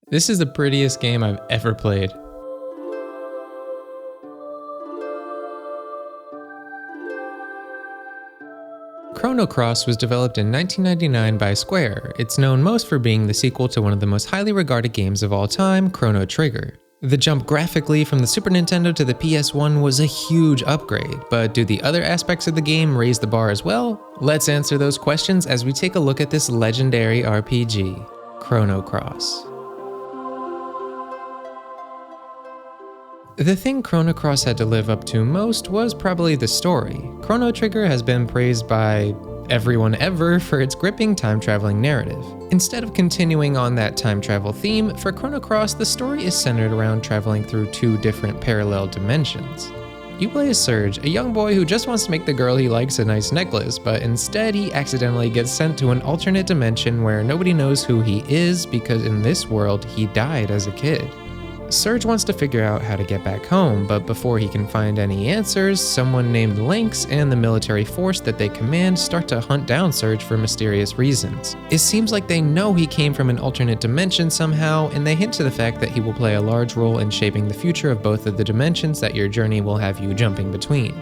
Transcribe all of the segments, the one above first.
This is the prettiest game I've ever played. Chrono Cross was developed in 1999 by Square. It's known most for being the sequel to one of the most highly regarded games of all time, Chrono Trigger. The jump graphically from the Super Nintendo to the PS1 was a huge upgrade, but do the other aspects of the game raise the bar as well? Let's answer those questions as we take a look at this legendary RPG, Chrono Cross. The thing Chrono Cross had to live up to most was probably the story. Chrono Trigger has been praised by everyone ever for its gripping time-traveling narrative. Instead of continuing on that time travel theme, for Chrono Cross the story is centered around traveling through two different parallel dimensions. You play as Serge, a young boy who just wants to make the girl he likes a nice necklace, but instead he accidentally gets sent to an alternate dimension where nobody knows who he is because in this world he died as a kid. Serge wants to figure out how to get back home, but before he can find any answers, someone named Lynx and the military force that they command start to hunt down Serge for mysterious reasons. It seems like they know he came from an alternate dimension somehow, and they hint to the fact that he will play a large role in shaping the future of both of the dimensions that your journey will have you jumping between.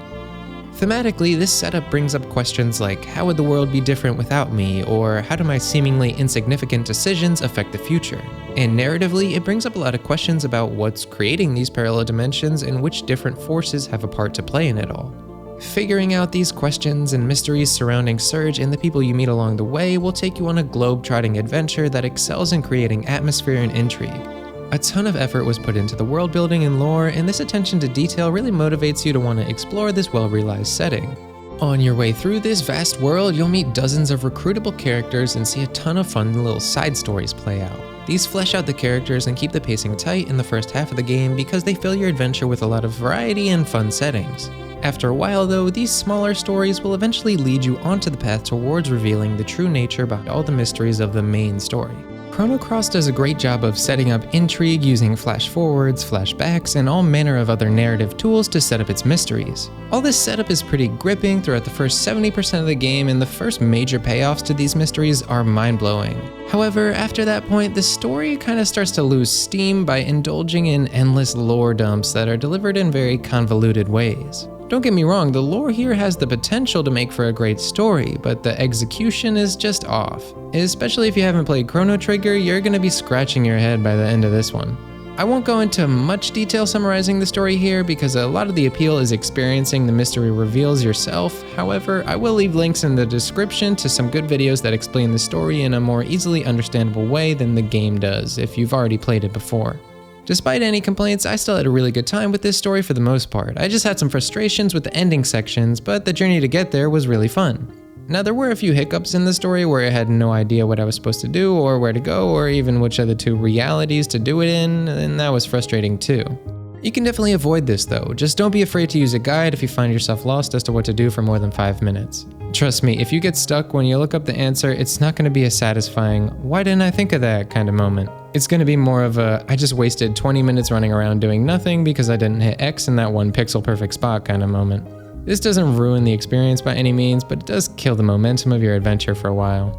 Thematically, this setup brings up questions like, how would the world be different without me, or how do my seemingly insignificant decisions affect the future? And narratively, it brings up a lot of questions about what's creating these parallel dimensions and which different forces have a part to play in it all. Figuring out these questions and mysteries surrounding Serge and the people you meet along the way will take you on a globe-trotting adventure that excels in creating atmosphere and intrigue. A ton of effort was put into the world building and lore, and this attention to detail really motivates you to want to explore this well-realized setting. On your way through this vast world, you'll meet dozens of recruitable characters and see a ton of fun little side stories play out. These flesh out the characters and keep the pacing tight in the first half of the game because they fill your adventure with a lot of variety and fun settings. After a while though, these smaller stories will eventually lead you onto the path towards revealing the true nature behind all the mysteries of the main story. Chrono Cross does a great job of setting up intrigue using flash forwards, flashbacks, and all manner of other narrative tools to set up its mysteries. All this setup is pretty gripping throughout the first 70% of the game, and the first major payoffs to these mysteries are mind-blowing. However, after that point, the story kinda starts to lose steam by indulging in endless lore dumps that are delivered in very convoluted ways. Don't get me wrong, the lore here has the potential to make for a great story, but the execution is just off. Especially if you haven't played Chrono Trigger, you're gonna be scratching your head by the end of this one. I won't go into much detail summarizing the story here because a lot of the appeal is experiencing the mystery reveals yourself. However, I will leave links in the description to some good videos that explain the story in a more easily understandable way than the game does if you've already played it before. Despite any complaints, I still had a really good time with this story for the most part. I just had some frustrations with the ending sections, but the journey to get there was really fun. Now there were a few hiccups in the story where I had no idea what I was supposed to do or where to go or even which of the two realities to do it in, and that was frustrating too. You can definitely avoid this though, just don't be afraid to use a guide if you find yourself lost as to what to do for more than 5 minutes. Trust me, if you get stuck when you look up the answer, it's not going to be a satisfying, why didn't I think of that kind of moment. It's going to be more of a, I just wasted 20 minutes running around doing nothing because I didn't hit X in that one pixel perfect spot kind of moment. This doesn't ruin the experience by any means, but it does kill the momentum of your adventure for a while.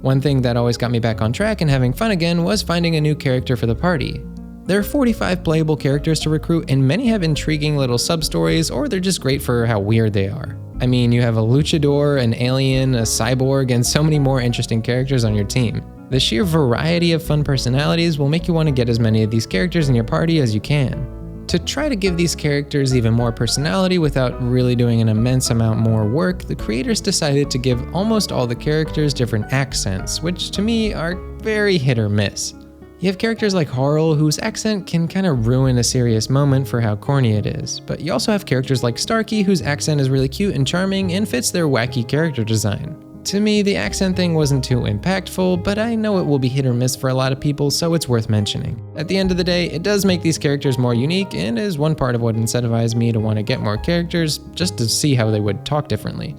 One thing that always got me back on track and having fun again was finding a new character for the party. There are 45 playable characters to recruit, and many have intriguing little sub-stories, or they're just great for how weird they are. I mean, you have a luchador, an alien, a cyborg, and so many more interesting characters on your team. The sheer variety of fun personalities will make you want to get as many of these characters in your party as you can. To try to give these characters even more personality without really doing an immense amount more work, the creators decided to give almost all the characters different accents, which to me are very hit or miss. You have characters like Harl, whose accent can kind of ruin a serious moment for how corny it is, but you also have characters like Starkey, whose accent is really cute and charming and fits their wacky character design. To me, the accent thing wasn't too impactful, but I know it will be hit or miss for a lot of people, so it's worth mentioning. At the end of the day, it does make these characters more unique and is one part of what incentivized me to want to get more characters just to see how they would talk differently.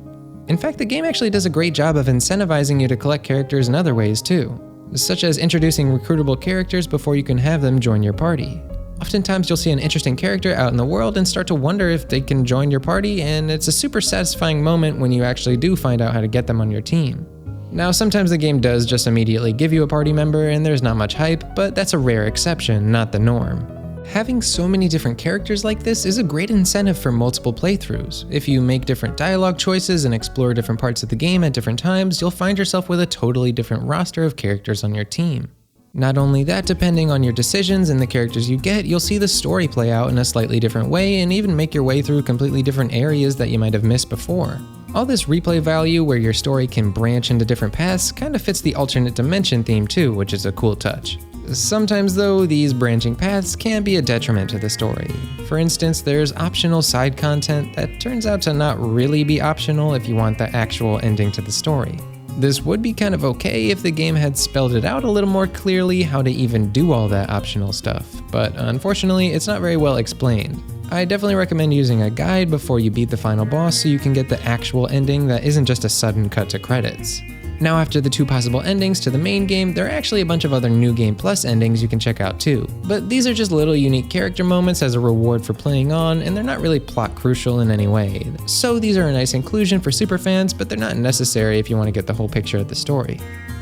In fact, the game actually does a great job of incentivizing you to collect characters in other ways too, such as introducing recruitable characters before you can have them join your party. Oftentimes you'll see an interesting character out in the world and start to wonder if they can join your party, and it's a super satisfying moment when you actually do find out how to get them on your team. Now, sometimes the game does just immediately give you a party member and there's not much hype, but that's a rare exception, not the norm. Having so many different characters like this is a great incentive for multiple playthroughs. If you make different dialogue choices and explore different parts of the game at different times, you'll find yourself with a totally different roster of characters on your team. Not only that, depending on your decisions and the characters you get, you'll see the story play out in a slightly different way and even make your way through completely different areas that you might have missed before. All this replay value where your story can branch into different paths kind of fits the alternate dimension theme too, which is a cool touch. Sometimes though, these branching paths can be a detriment to the story. For instance, there's optional side content that turns out to not really be optional if you want the actual ending to the story. This would be kind of okay if the game had spelled it out a little more clearly how to even do all that optional stuff, but unfortunately it's not very well explained. I definitely recommend using a guide before you beat the final boss so you can get the actual ending that isn't just a sudden cut to credits. Now, after the 2 possible endings to the main game, there are actually a bunch of other New Game Plus endings you can check out too. But these are just little unique character moments as a reward for playing on, and they're not really plot crucial in any way. So these are a nice inclusion for superfans, but they're not necessary if you want to get the whole picture of the story.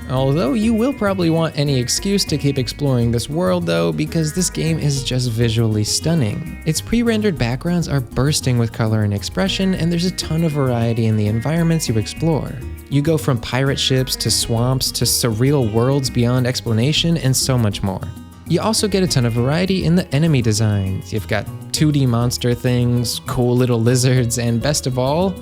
Although you will probably want any excuse to keep exploring this world though, because this game is just visually stunning. Its pre-rendered backgrounds are bursting with color and expression, and there's a ton of variety in the environments you explore. You go from pirate ships to swamps to surreal worlds beyond explanation and so much more. You also get a ton of variety in the enemy designs. You've got 2D monster things, cool little lizards, and best of all,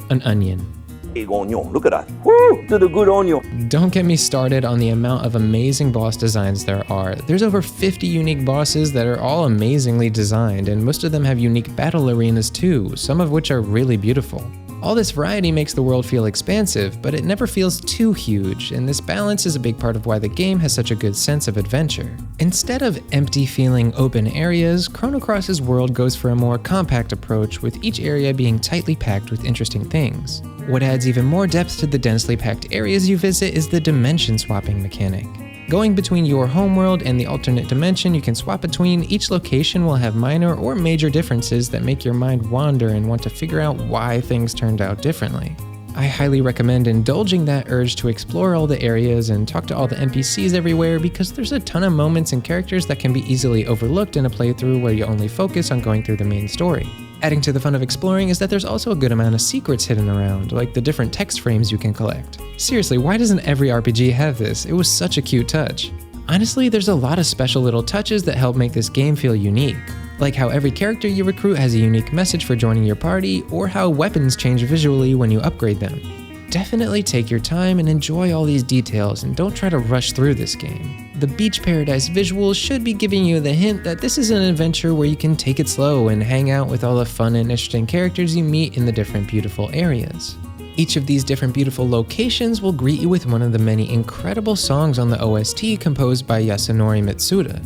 an onion. Big onion, look at that. Woo, to the good onion. Don't get me started on the amount of amazing boss designs there are. There's over 50 unique bosses that are all amazingly designed, and most of them have unique battle arenas too, some of which are really beautiful. All this variety makes the world feel expansive, but it never feels too huge, and this balance is a big part of why the game has such a good sense of adventure. Instead of empty feeling open areas, Chrono Cross's world goes for a more compact approach, with each area being tightly packed with interesting things. What adds even more depth to the densely packed areas you visit is the dimension swapping mechanic. Going between your homeworld and the alternate dimension you can swap between, each location will have minor or major differences that make your mind wander and want to figure out why things turned out differently. I highly recommend indulging that urge to explore all the areas and talk to all the NPCs everywhere, because there's a ton of moments and characters that can be easily overlooked in a playthrough where you only focus on going through the main story. Adding to the fun of exploring is that there's also a good amount of secrets hidden around, like the different text frames you can collect. Seriously, why doesn't every RPG have this? It was such a cute touch. Honestly, there's a lot of special little touches that help make this game feel unique, like how every character you recruit has a unique message for joining your party, or how weapons change visually when you upgrade them. Definitely take your time and enjoy all these details, and don't try to rush through this game. The beach paradise visuals should be giving you the hint that this is an adventure where you can take it slow and hang out with all the fun and interesting characters you meet in the different beautiful areas. Each of these different beautiful locations will greet you with one of the many incredible songs on the OST composed by Yasunori Mitsuda.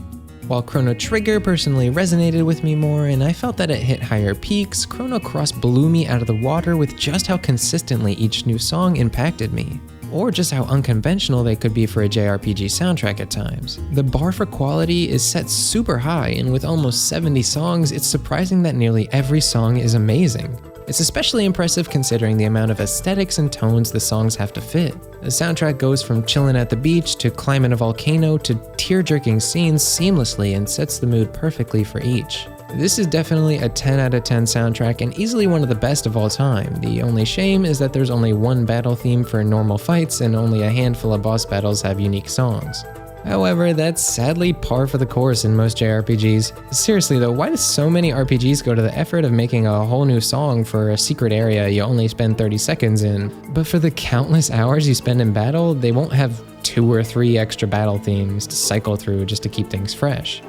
While Chrono Trigger personally resonated with me more, and I felt that it hit higher peaks, Chrono Cross blew me out of the water with just how consistently each new song impacted me, or just how unconventional they could be for a JRPG soundtrack at times. The bar for quality is set super high, and with almost 70 songs, it's surprising that nearly every song is amazing. It's especially impressive considering the amount of aesthetics and tones the songs have to fit. The soundtrack goes from chillin' at the beach to climbing a volcano to tear-jerking scenes seamlessly and sets the mood perfectly for each. This is definitely a 10 out of 10 soundtrack and easily one of the best of all time. The only shame is that there's only one battle theme for normal fights and only a handful of boss battles have unique songs. However, that's sadly par for the course in most JRPGs. Seriously though, why do so many RPGs go to the effort of making a whole new song for a secret area you only spend 30 seconds in, but for the countless hours you spend in battle, they won't have 2 or 3 extra battle themes to cycle through just to keep things fresh?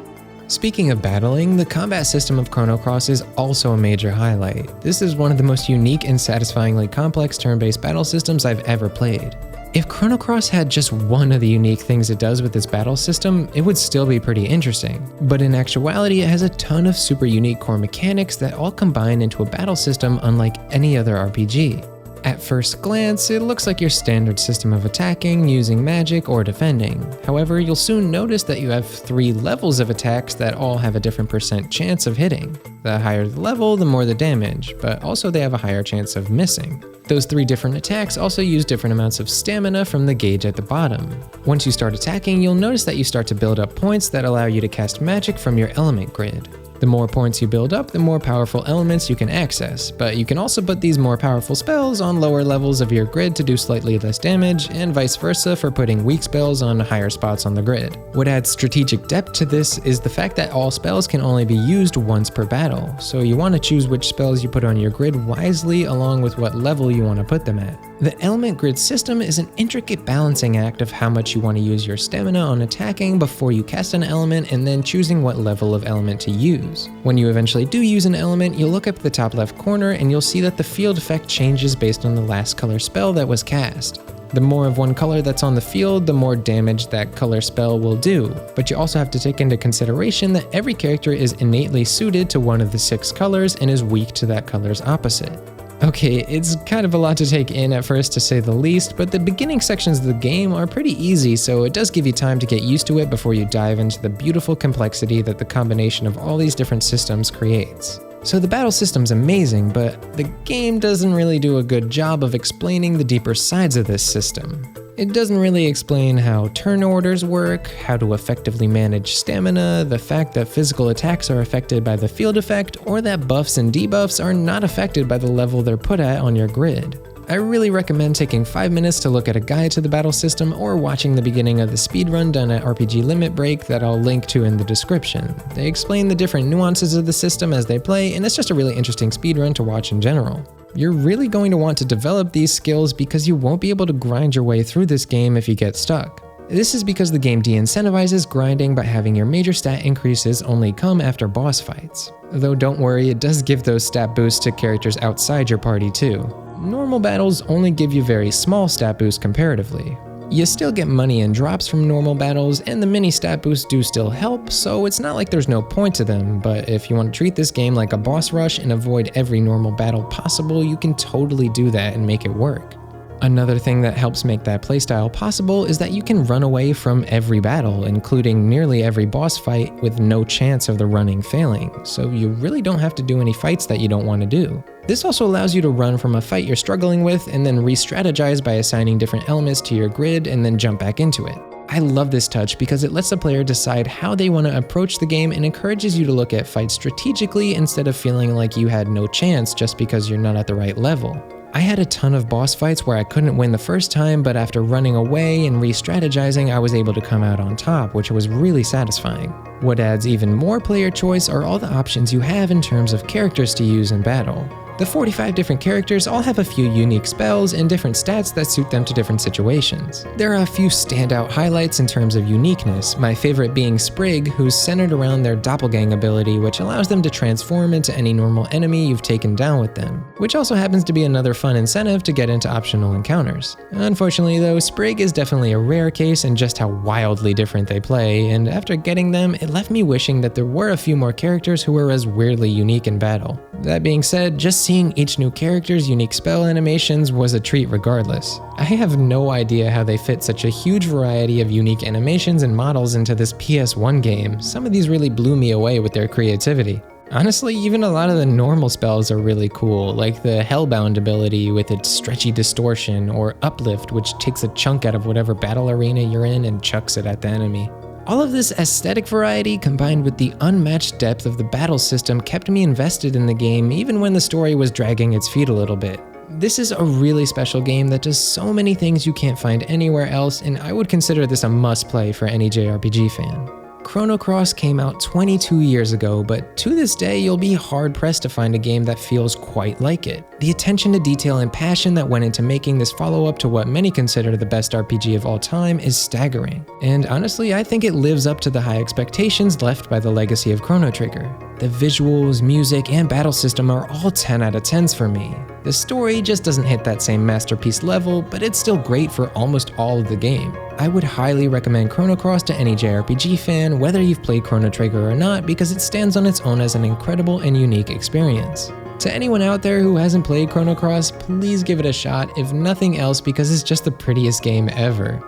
Speaking of battling, the combat system of Chrono Cross is also a major highlight. This is one of the most unique and satisfyingly complex turn-based battle systems I've ever played. If Chrono Cross had just one of the unique things it does with its battle system, it would still be pretty interesting. But in actuality, it has a ton of super unique core mechanics that all combine into a battle system unlike any other RPG. At first glance, it looks like your standard system of attacking, using magic, or defending. However, you'll soon notice that you have 3 levels of attacks that all have a different % chance of hitting. The higher the level, the more the damage, but also they have a higher chance of missing. Those 3 different attacks also use different amounts of stamina from the gauge at the bottom. Once you start attacking, you'll notice that you start to build up points that allow you to cast magic from your element grid. The more points you build up, the more powerful elements you can access, but you can also put these more powerful spells on lower levels of your grid to do slightly less damage, and vice versa for putting weak spells on higher spots on the grid. What adds strategic depth to this is the fact that all spells can only be used once per battle, so you want to choose which spells you put on your grid wisely along with what level you want to put them at. The element grid system is an intricate balancing act of how much you want to use your stamina on attacking before you cast an element and then choosing what level of element to use. When you eventually do use an element, you'll look up at the top left corner and you'll see that the field effect changes based on the last color spell that was cast. The more of one color that's on the field, the more damage that color spell will do. But you also have to take into consideration that every character is innately suited to one of the 6 colors and is weak to that color's opposite. Okay, it's kind of a lot to take in at first to say the least, but the beginning sections of the game are pretty easy, so it does give you time to get used to it before you dive into the beautiful complexity that the combination of all these different systems creates. So the battle system's amazing, but the game doesn't really do a good job of explaining the deeper sides of this system. It doesn't really explain how turn orders work, how to effectively manage stamina, the fact that physical attacks are affected by the field effect, or that buffs and debuffs are not affected by the level they're put at on your grid. I really recommend taking 5 minutes to look at a guide to the battle system or watching the beginning of the speedrun done at RPG Limit Break that I'll link to in the description. They explain the different nuances of the system as they play, and it's just a really interesting speedrun to watch in general. You're really going to want to develop these skills because you won't be able to grind your way through this game if you get stuck. This is because the game de-incentivizes grinding by having your major stat increases only come after boss fights. Though don't worry, it does give those stat boosts to characters outside your party too. Normal battles only give you very small stat boosts comparatively. You still get money and drops from normal battles, and the mini stat boosts do still help, so it's not like there's no point to them, but if you want to treat this game like a boss rush and avoid every normal battle possible, you can totally do that and make it work. Another thing that helps make that playstyle possible is that you can run away from every battle, including nearly every boss fight, with no chance of the running failing, so you really don't have to do any fights that you don't want to do. This also allows you to run from a fight you're struggling with and then re-strategize by assigning different elements to your grid and then jump back into it. I love this touch because it lets the player decide how they want to approach the game and encourages you to look at fights strategically instead of feeling like you had no chance just because you're not at the right level. I had a ton of boss fights where I couldn't win the first time, but after running away and re-strategizing, I was able to come out on top, which was really satisfying. What adds even more player choice are all the options you have in terms of characters to use in battle. The 45 different characters all have a few unique spells and different stats that suit them to different situations. There are a few standout highlights in terms of uniqueness, my favorite being Sprig, who's centered around their doppelgang ability, which allows them to transform into any normal enemy you've taken down with them, which also happens to be another fun incentive to get into optional encounters. Unfortunately though, Sprig is definitely a rare case in just how wildly different they play, and after getting them, it left me wishing that there were a few more characters who were as weirdly unique in battle. That being said, just seeing each new character's unique spell animations was a treat regardless. I have no idea how they fit such a huge variety of unique animations and models into this PS1 game. Some of these really blew me away with their creativity. Honestly, even a lot of the normal spells are really cool, like the Hellbound ability with its stretchy distortion, or Uplift, which takes a chunk out of whatever battle arena you're in and chucks it at the enemy. All of this aesthetic variety combined with the unmatched depth of the battle system kept me invested in the game even when the story was dragging its feet a little bit. This is a really special game that does so many things you can't find anywhere else, and I would consider this a must-play for any JRPG fan. Chrono Cross came out 22 years ago, but to this day you'll be hard-pressed to find a game that feels quite like it. The attention to detail and passion that went into making this follow-up to what many consider the best RPG of all time is staggering. And honestly, I think it lives up to the high expectations left by the legacy of Chrono Trigger. The visuals, music, and battle system are all 10 out of 10s for me. The story just doesn't hit that same masterpiece level, but it's still great for almost all of the game. I would highly recommend Chrono Cross to any JRPG fan, whether you've played Chrono Trigger or not, because it stands on its own as an incredible and unique experience. To anyone out there who hasn't played Chrono Cross, please give it a shot, if nothing else because it's just the prettiest game ever.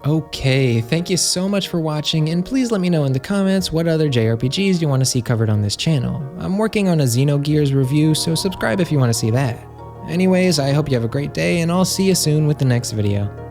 Okay, thank you so much for watching, and please let me know in the comments what other JRPGs you want to see covered on this channel. I'm working on a Xenogears review, so subscribe if you want to see that. Anyways, I hope you have a great day, and I'll see you soon with the next video.